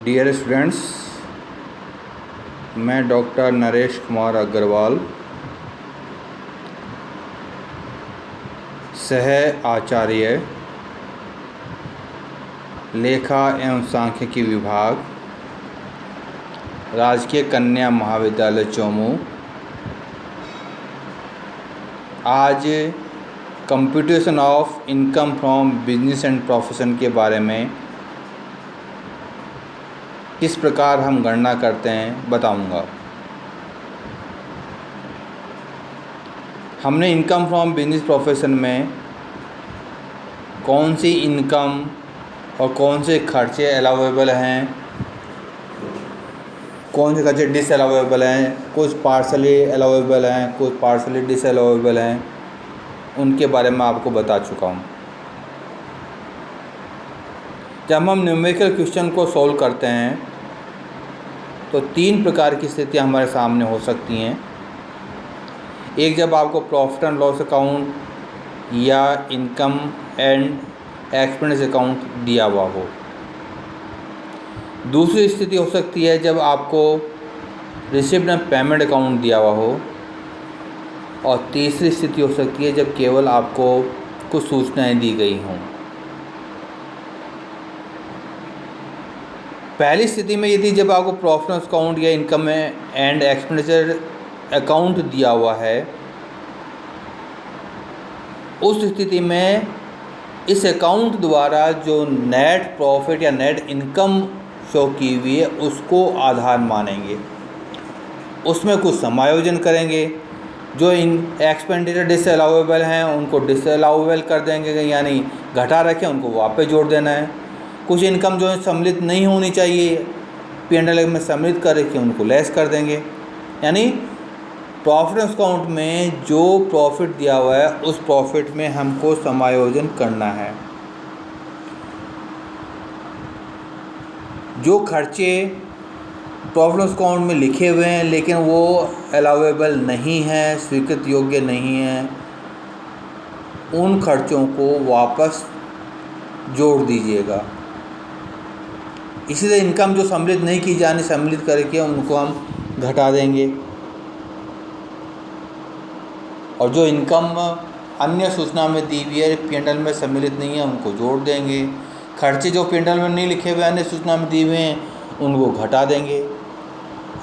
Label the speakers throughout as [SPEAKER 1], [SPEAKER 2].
[SPEAKER 1] Dear students, मैं doctor Naresh Kumar Agarwal, सह आचार्य लेखा एवं सांख्यिकी विभाग, राजकीय कन्या महाविद्यालय चौमू, आज computation of income from business and profession के बारे में किस प्रकार हम गणना करते हैं बताऊंगा। हमने इनकम फ्रॉम बिजनेस प्रोफेशन में कौन सी इनकम और कौन से खर्चे अलाउेबल हैं, कौन से खर्चे डिसअलाउेबल हैं, कुछ पार्शली अलाउेबल हैं, कुछ पार्शली डिसअलाउेबल हैं, उनके बारे में आपको बता चुका हूँ। जब हम न्यूमेरिकल क्वेश्चन को सॉल्व करते हैं तो तीन प्रकार की स्थितियाँ हमारे सामने हो सकती हैं। एक, जब आपको प्रॉफिट एंड लॉस अकाउंट या इनकम एंड एक्सपेंस अकाउंट दिया हुआ हो। दूसरी स्थिति हो सकती है जब आपको रिसिप्ट एंड पेमेंट अकाउंट दिया हुआ हो। और तीसरी स्थिति हो सकती है जब केवल आपको कुछ सूचनाएं दी गई हों। पहली स्थिति में यदि जब आपको प्रॉफिट एंड अकाउंट या इनकम एंड एक्सपेंडिचर अकाउंट दिया हुआ है, उस स्थिति में इस अकाउंट द्वारा जो नेट प्रॉफिट या नेट इनकम शो की हुई है उसको आधार मानेंगे, उसमें कुछ समायोजन करेंगे। जो इन एक्सपेंडिचर डिसअलाउेबल हैं उनको डिसअलाउेबल कर देंगे, यानी घटा रखें उनको वापस जोड़ देना है। कुछ इनकम जो है सम्मिलित नहीं होनी चाहिए, P&L में सम्मिलित कर रखी उनको लेस कर देंगे। यानी प्रॉफिट अकाउंट में जो प्रॉफिट दिया हुआ है उस प्रॉफिट में हमको समायोजन करना है। जो खर्चे प्रॉफिट अकाउंट में लिखे हुए हैं लेकिन वो अलाउेबल नहीं है, स्वीकृत योग्य नहीं है, उन खर्चों को वापस जोड़ दीजिएगा। इसी तरह इनकम जो सम्मिलित नहीं की जानी, सम्मिलित करके उनको हम घटा देंगे। और जो इनकम अन्य सूचना में दी हुई है, P&L में सम्मिलित नहीं है, उनको जोड़ देंगे। खर्चे जो P&L में नहीं लिखे हुए अन्य सूचना में दिए हुए हैं उनको घटा देंगे।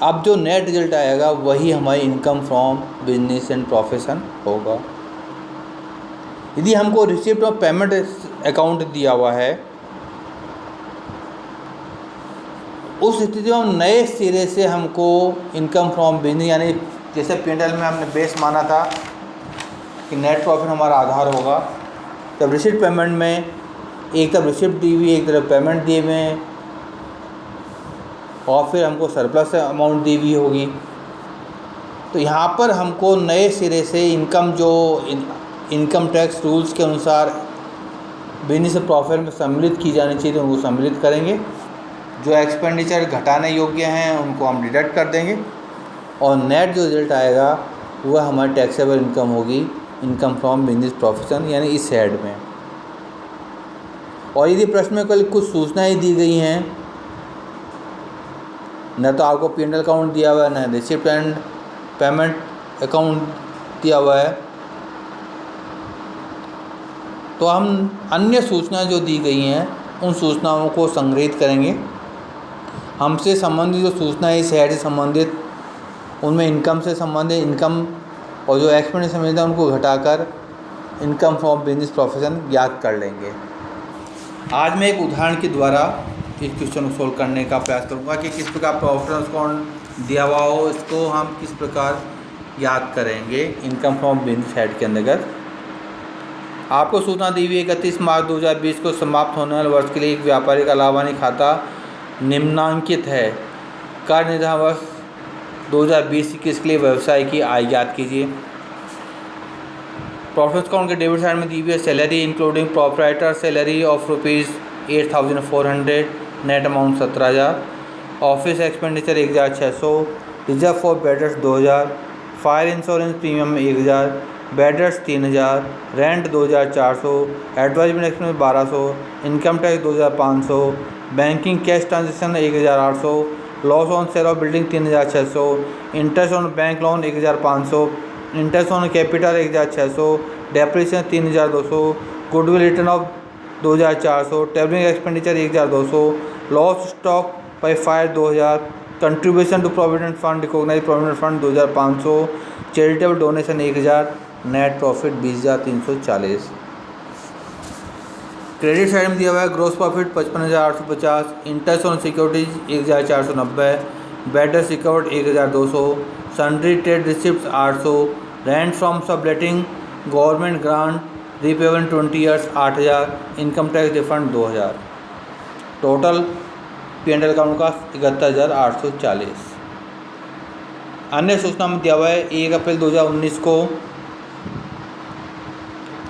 [SPEAKER 1] अब जो नेट रिजल्ट आएगा वही हमारी income from business and profession होगा। यदि हमको रिसिप्ट और पेमेंट अकाउंट दिया हुआ है, उस स्थिति में हम नए सिरे से हमको इनकम फ्रॉम बिजनेस, यानी जैसे P&L में हमने बेस माना था कि नेट प्रॉफिट हमारा आधार होगा, तब रिसिप्ट पेमेंट में एक तरफ रिसिप्ट दी हुई, एक तरफ पेमेंट दिए हुए हैं, और फिर हमको सरप्लस अमाउंट दी हुई होगी। तो यहाँ पर हमको नए सिरे से इनकम जो इनकम टैक्स रूल्स के अनुसार बिजनेस प्रॉफिट में सम्मिलित की जानी चाहिए तो उनको सम्मिलित करेंगे। जो एक्सपेंडिचर घटाने योग्य हैं उनको हम डिडक्ट कर देंगे, और नेट जो रिजल्ट आएगा वह हमारी टैक्सेबल इनकम होगी, इनकम फ्रॉम बिजनेस प्रोफेशन, यानी इस हेड में। और यदि प्रश्न में कल कुछ सूचनाएं दी गई हैं, न तो आपको P&L अकाउंट दिया हुआ है, न रिसिप्ट एंड पेमेंट अकाउंट दिया हुआ है, तो हम अन्य सूचनाएं जो दी गई हैं उन सूचनाओं को संग्रहित करेंगे। हमसे संबंधित जो सूचना है इस हेड से संबंधित, उनमें इनकम से संबंधित इनकम और जो एक्सपेंडिचर संबंधित है उनको घटाकर इनकम फ्रॉम बिजनेस प्रोफेशन याद कर लेंगे। आज मैं एक उदाहरण के द्वारा इस क्वेश्चन को सोल्व करने का प्रयास करूंगा कि किस प्रकार प्रॉफिट अकाउंट दिया हुआ हो, इसको हम किस प्रकार याद करेंगे इनकम फ्रॉम बिजनेस हेड के अंतर्गत। आपको सूचना दी हुई 31 मार्च 2020 को समाप्त होने वाले वर्ष के लिए एक व्यापारिक अलावानी खाता निम्नांकित है। कार्य निर्धारण वर्ष 2020-21 के लिए व्यवसाय की आय ज्ञात कीजिए। प्रॉफिट अकाउंट के डेबिट साइड में दी हुई है salary including proprietor salary of ₹8,400, net amount 17,000, office expenditure 1,600, reserve for bad debts 2,000, fire insurance premium 1,000, bad debts 3,000, rent 2,400, advertisement expense 1,200, income tax 2,500, banking cash transaction 1,800, loss on sale of building 3,600, interest on bank loan 1,500, interest on capital 1,600, depreciation 3,200, goodwill written off 2,400, travelling expenditure 1,200, loss stock by fire 2,000, contribution to provident fund recognise provident fund 2,500, charitable donation 1,000, net profit 20,340। Credit side में दिया हुआ है gross profit 55,850, interest on securities 1,490, better secured 1,200, sundry trade receipt 800, rent from subletting government grant repayment 20 years 8,000, income tax refund 2,000। Total P&L account का 71,840। अन्य सूचना में दिया हुआ है 1 अप्रैल 2019 को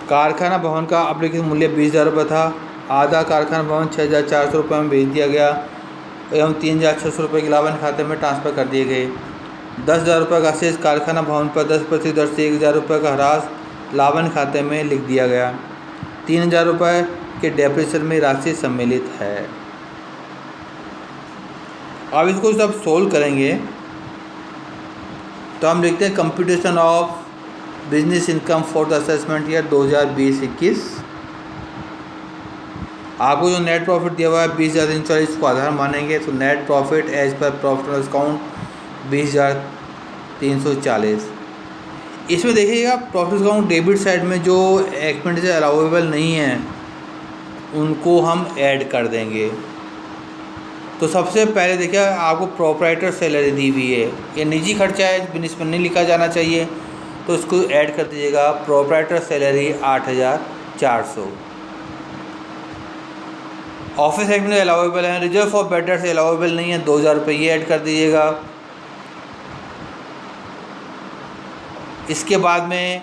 [SPEAKER 1] कारखाना भवन का एप्लीकेशन मूल्य 20,000 रुपये था। आधा कारखाना भवन 6,400 रुपये में बेच दिया गया एवं 3,600 रुपये के लाभांश खाते में ट्रांसफ़र कर दिए गए। 10,000 रुपये का शेष कारखाना भवन पर 10% दर से 1,000 रुपये का ह्रास लाभांश खाते में लिख दिया गया। 3,000 रुपये के डेप्रिसिएशन में राशि सम्मिलित है। अब इसको जब सोल्व करेंगे तो हम लिखते हैं computation of business income for the assessment year 2020-21। आपको जो नेट प्रॉफिट दिया हुआ है 20,340 को आधार मानेंगे तो नेट प्रॉफिट एज पर प्रॉफिट एंड लॉस अकाउंट 20,340। इसमें देखिएगा प्रॉफिट अकाउंट डेबिट साइड में जो एक्सपेंडिचर अलाउेबल नहीं है उनको हम ऐड कर देंगे। तो सबसे पहले देखिए आपको प्रोप्राइटर सैलरी दी हुई है, ये निजी खर्चा है, इसमें नहीं लिखा जाना चाहिए तो इसको ऐड कर दीजिएगा। Proprietor salary 8,400। ऑफिस एक्ट में अलाउेबल है, रिजर्व फॉर बेटर से अलाउेबल नहीं है 2,000 रुपये, ये ऐड कर दीजिएगा। इसके बाद में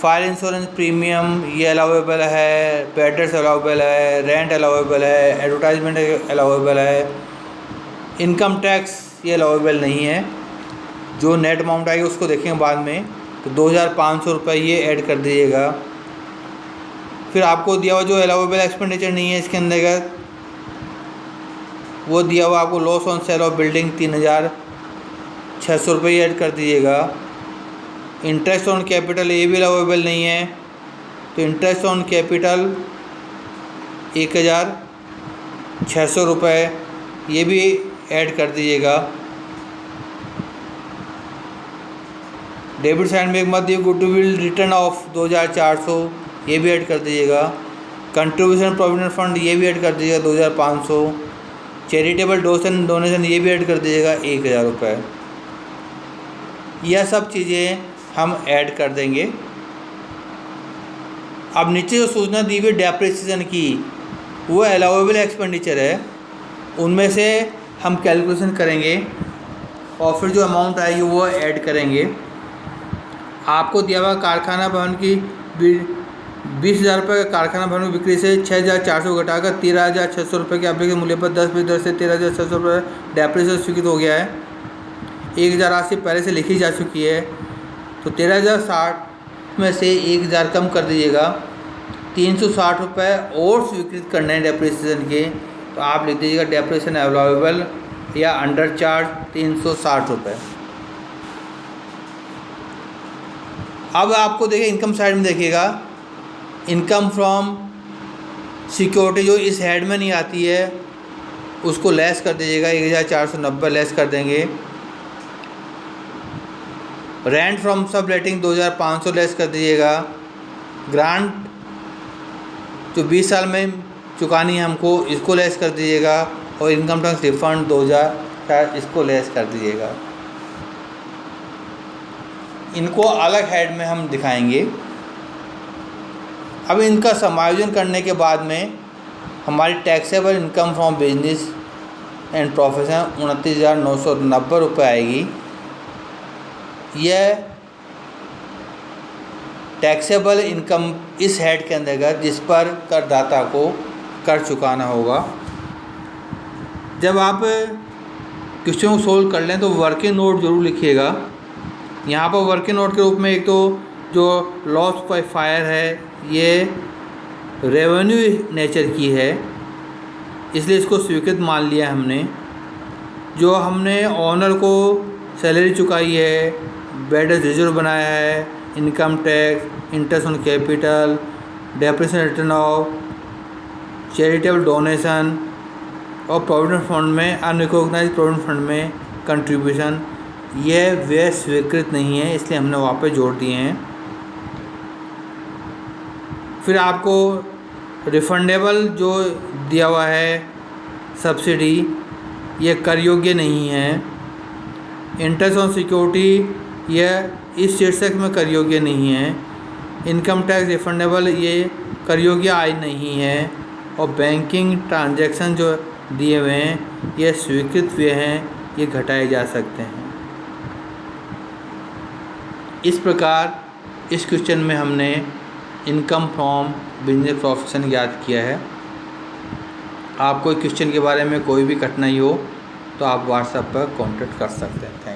[SPEAKER 1] फायर इंश्योरेंस प्रीमियम ये अलाउेबल है, बेटर्स अलाउेबल है, रेंट अलाउेबल है, एडवर्टाइजमेंट अलाउेबल है। इनकम टैक्स ये अलाउेबल नहीं है। जो नेट अमाउंट आएगी उसको देखेंगे बाद में। तो 2,500 रुपये ये ऐड कर दीजिएगा। फिर आपको दिया हुआ जो अलाउेबल एक्सपेंडिचर नहीं है इसके अंतर्गत वो दिया हुआ आपको loss on sale of building 3,600 रुपये ऐड कर दीजिएगा। इंटरेस्ट ऑन कैपिटल ये भी अलाउेबल नहीं है तो इंटरेस्ट ऑन कैपिटल 1,600 रुपये ये भी ऐड कर दीजिएगा। डेबिट साइड में एक मध्य गुडविल रिटर्न ऑफ 2,400 ये भी ऐड कर दीजिएगा। कंट्रीब्यूशन प्रोविडेंट फंड ये भी ऐड कर दीजिएगा 2,500। चैरिटेबल डोनेशन ये भी ऐड कर दीजिएगा 1,000 रुपये। यह सब चीज़ें हम ऐड कर देंगे। अब नीचे जो सूचना दी हुई डेप्रिसिएशन की वो अलाउेबल एक्सपेंडिचर है, उनमें से हम कैलकुलेशन करेंगे और फिर जो अमाउंट आएगी वो ऐड करेंगे। आपको दिया हुआ कारखाना भवन की 20,000 रुपये का कारखाना भवन की बिक्री से 6,400 घटाकर 13,600 रुपये के एप्लीकेशन मूल्य पर 10% दर से 13,600 रुपये डेप्रिसिएशन स्वीकृत हो गया है। 1,000 राशि पहले से लिखी जा चुकी है तो 13,060 में से 1,000 कम कर दीजिएगा। 360 रुपये और स्वीकृत करने हैं डेप्रिसिएशन के, तो आप लिख दीजिएगा डेप्रिसिएशन अलाउेबल या अंडर चार्ज 360 रुपये। अब आपको देखिए इनकम साइड में देखिएगा इनकम फ्रॉम सिक्योरिटी जो इस हेड में नहीं आती है उसको लेस कर दीजिएगा, 1,490 लेस कर देंगे। रेंट फ्रॉम सब लेटिंग 2,500 लेस कर दीजिएगा। ग्रांट जो 20 साल में चुकानी है हमको इसको लेस कर दीजिएगा और इनकम टैक्स रिफंड 2,000 इसको लेस कर दीजिएगा। इनको अलग हेड में हम दिखाएंगे। अब इनका समायोजन करने के बाद में हमारी taxable income from business and profession 29,990 रुपये आएगी। यह टैक्सेबल इनकम इस हेड के अंतर्गत जिस पर करदाता को कर चुकाना होगा। जब आप क्वेश्चन को सोल्व कर लें तो वर्किंग नोट जरूर लिखिएगा। यहाँ पर वर्किंग नोट के रूप में एक तो जो लॉस बाय फायर है ये रेवेन्यू नेचर की है, इसलिए इसको स्वीकृत मान लिया हमने। जो हमने ऑनर को सैलरी चुकाई है, बैड रिजर्व बनाया है, income tax, interest on capital, depreciation return of, charitable donation और प्रोविडेंट फंड में अनरिकॉग्नाइज्ड प्रोविडेंट फंड में कंट्रीब्यूशन, यह व्यय स्वीकृत नहीं है, इसलिए हमने वापस जोड़ दिए हैं। फिर आपको रिफंडेबल जो दिया हुआ है सब्सिडी, ये कर योग्य नहीं है। इंटरेस्ट ऑन सिक्योरिटी यह इस शीर्षक में कर योग्य नहीं है। इनकम टैक्स रिफंडेबल ये कर योग्य आय नहीं है। और बैंकिंग ट्रांजैक्शन जो दिए हुए हैं ये स्वीकृत व्यय हैं, ये घटाए जा सकते हैं। इस प्रकार इस क्वेश्चन में हमने इनकम फ्रॉम बिजनेस प्रोफेशन याद किया है। आपको क्वेश्चन के बारे में कोई भी कठिनाई हो तो आप व्हाट्सएप पर कांटेक्ट कर सकते हैं। Thank you.